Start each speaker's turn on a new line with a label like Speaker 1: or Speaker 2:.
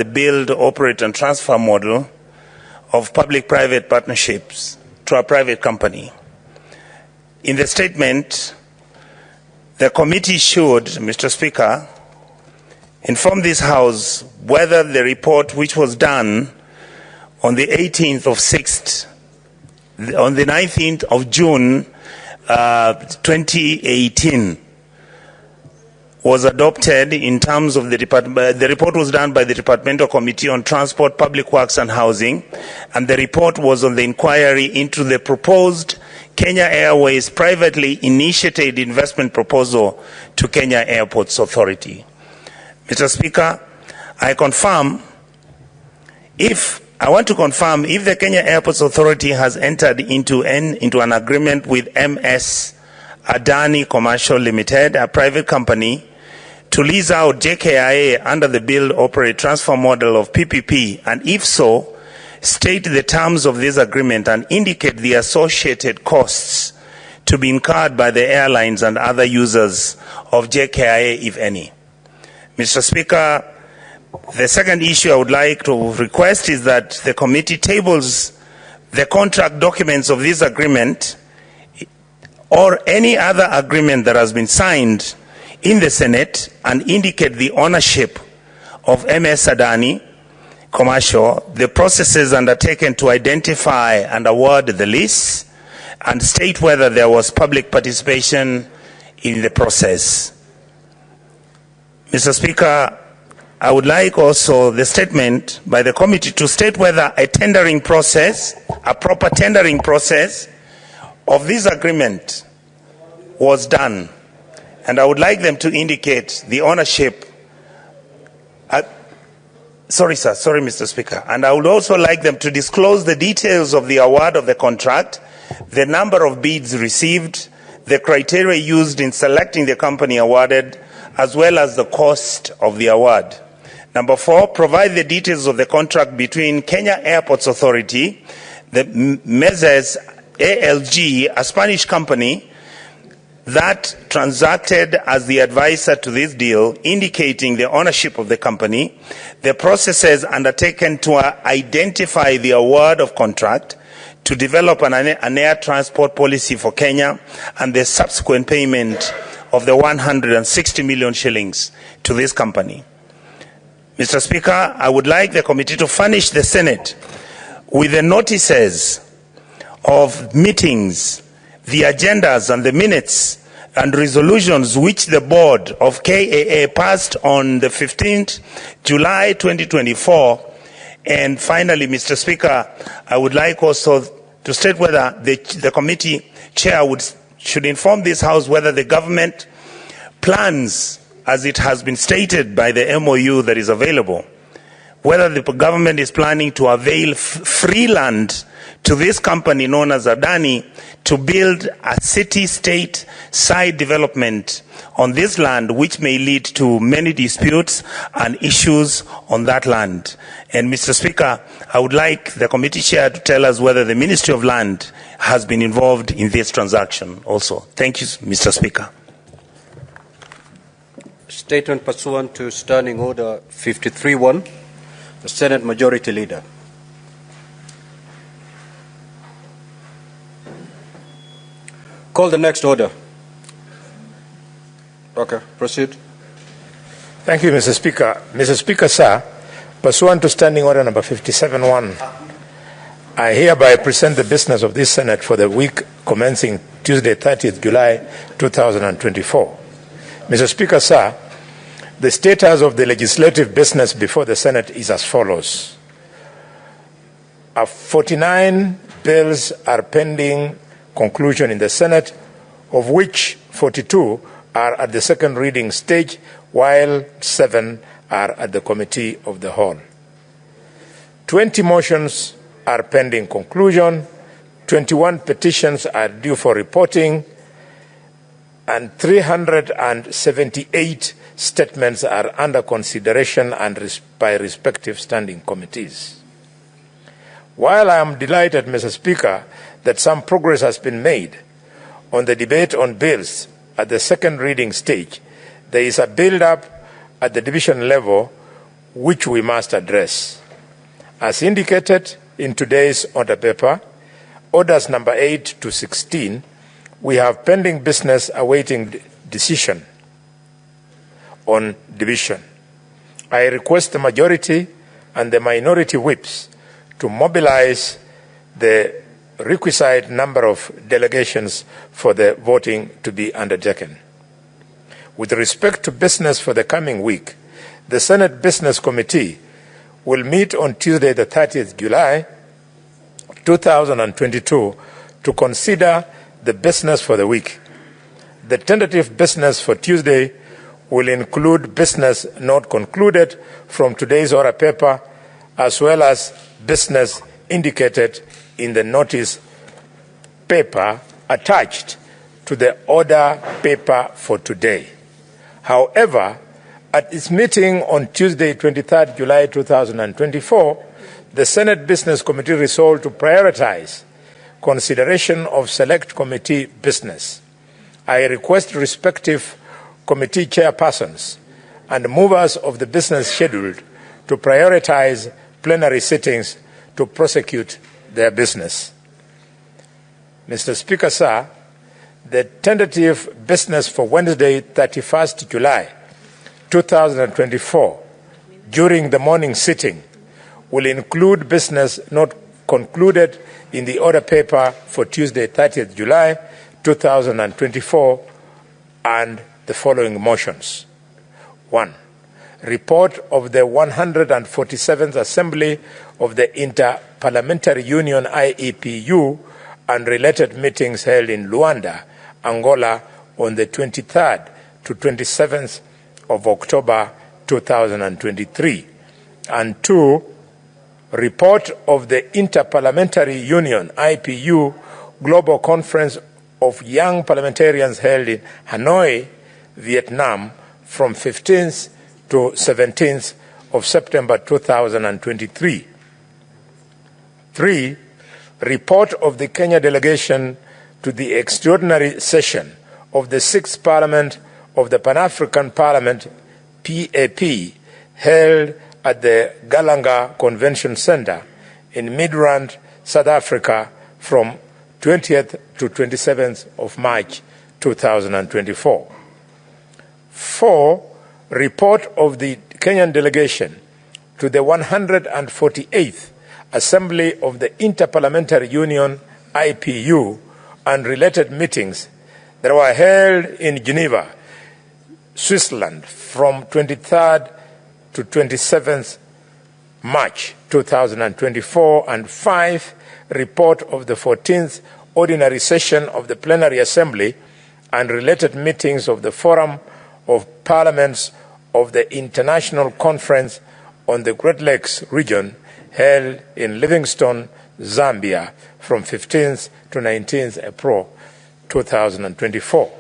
Speaker 1: the build, operate, and transfer model of public-private partnerships to a private company. In the statement, the committee should, Mr. Speaker, inform this House whether the report which was done on the 18th of 6th, on the 19th of June 2018 was adopted in terms of the report was done by the Departmental Committee on Transport, Public Works and Housing, and the report was on the inquiry into the proposed Kenya Airways privately initiated investment proposal to Kenya Airports Authority. Mr. Speaker, I want to confirm if the Kenya Airports Authority has entered into an agreement with MS Adani Commercial Limited, a private company, to lease out JKIA under the build, operate, transfer model of PPP, and if so, state the terms of this agreement and indicate the associated costs to be incurred by the airlines and other users of JKIA, if any. Mr. Speaker, the second issue I would like to request is that the committee tables the contract documents of this agreement or any other agreement that has been signed in the Senate and indicate the ownership of MS Adani Commercial, the processes undertaken to identify and award the lease, and state whether there was public participation in the process. Mr. Speaker, I would like also the statement by the committee to state whether a tendering process, a proper tendering process of this agreement was done. And I would like them to indicate the ownership. Sorry, Mr. Speaker. And I would also like them to disclose the details of the award of the contract, the number of bids received, the criteria used in selecting the company awarded, as well as the cost of the award. Number 4, provide the details of the contract between Kenya Airports Authority, the Mezes ALG, a Spanish company, that transacted as the advisor to this deal, indicating the ownership of the company, the processes undertaken to identify the award of contract, to develop an air transport policy for Kenya, and the subsequent payment of the 160 million shillings to this company. Mr. Speaker, I would like the committee to furnish the Senate with the notices of meetings, the agendas and the minutes and resolutions which the board of KAA passed on the 15th July 2024. And finally, Mr. Speaker, I would like also to state whether the committee chair should inform this House whether the government plans, as it has been stated by the MOU that is available, whether the government is planning to avail free land to this company known as Adani to build a city-state side development on this land, which may lead to many disputes and issues on that land. And Mr. Speaker, I would like the committee chair to tell us whether the Ministry of Land has been involved in this transaction also. Thank you, Mr. Speaker.
Speaker 2: Statement pursuant to Standing Order 53-1, the Senate Majority Leader. Call the next order. Okay, proceed.
Speaker 3: Thank you, Mr. Speaker. Mr. Speaker, sir, pursuant to Standing Order number 57-1, I hereby present the business of this Senate for the week commencing Tuesday, 30th July 2024. Mr. Speaker, sir, the status of the legislative business before the Senate is as follows. 49 bills are pending conclusion in the Senate, of which 42 are at the second reading stage, while 7 are at the committee of the whole. 20 motions are pending conclusion, 21 petitions are due for reporting, and 378 statements are under consideration and by respective standing committees. While I am delighted, Mr. Speaker, that some progress has been made on the debate on bills at the second reading stage, there is a build-up at the division level which we must address. As indicated in today's order paper, orders number 8 to 16, we have pending business awaiting decision on division. I request the majority and the minority whips to mobilize the requisite number of delegations for the voting to be undertaken. With respect to business for the coming week, the Senate Business Committee will meet on Tuesday, the 30th July, 2022, to consider the business for the week. The tentative business for Tuesday will include business not concluded from today's order paper, as well as business indicated in the notice paper attached to the order paper for today. However, at its meeting on Tuesday, 23rd July 2024, the Senate Business Committee resolved to prioritize consideration of select committee business. I request respective committee chairpersons and movers of the business scheduled to prioritize plenary sittings to prosecute their business. Mr. Speaker, sir, the tentative business for Wednesday, 31st July 2024, during the morning sitting, will include business not concluded in the order paper for Tuesday, 30th July 2024, and the following motions. 1. Report of the 147th Assembly of the Inter-Parliamentary Union IEPU and related meetings held in Luanda, Angola on the 23rd to 27th of October 2023. And 2. Report of the Inter-Parliamentary Union IPU Global Conference of Young Parliamentarians held in Hanoi, Vietnam from 15th to 17th of September 2023. 3. Report of the Kenya delegation to the extraordinary session of the 6th Parliament of the Pan-African Parliament, PAP, held at the Galanga Convention Center in Midrand, South Africa from 20th to 27th of March 2024. 4. Report of the Kenyan delegation to the 148th Assembly of the Inter-Parliamentary Union IPU and related meetings that were held in Geneva, Switzerland from 23rd to 27th March 2024, and 5. Report of the 14th Ordinary Session of the Plenary Assembly and related meetings of the Forum of Parliaments of the International Conference on the Great Lakes region held in Livingstone, Zambia from 15th to 19th April 2024.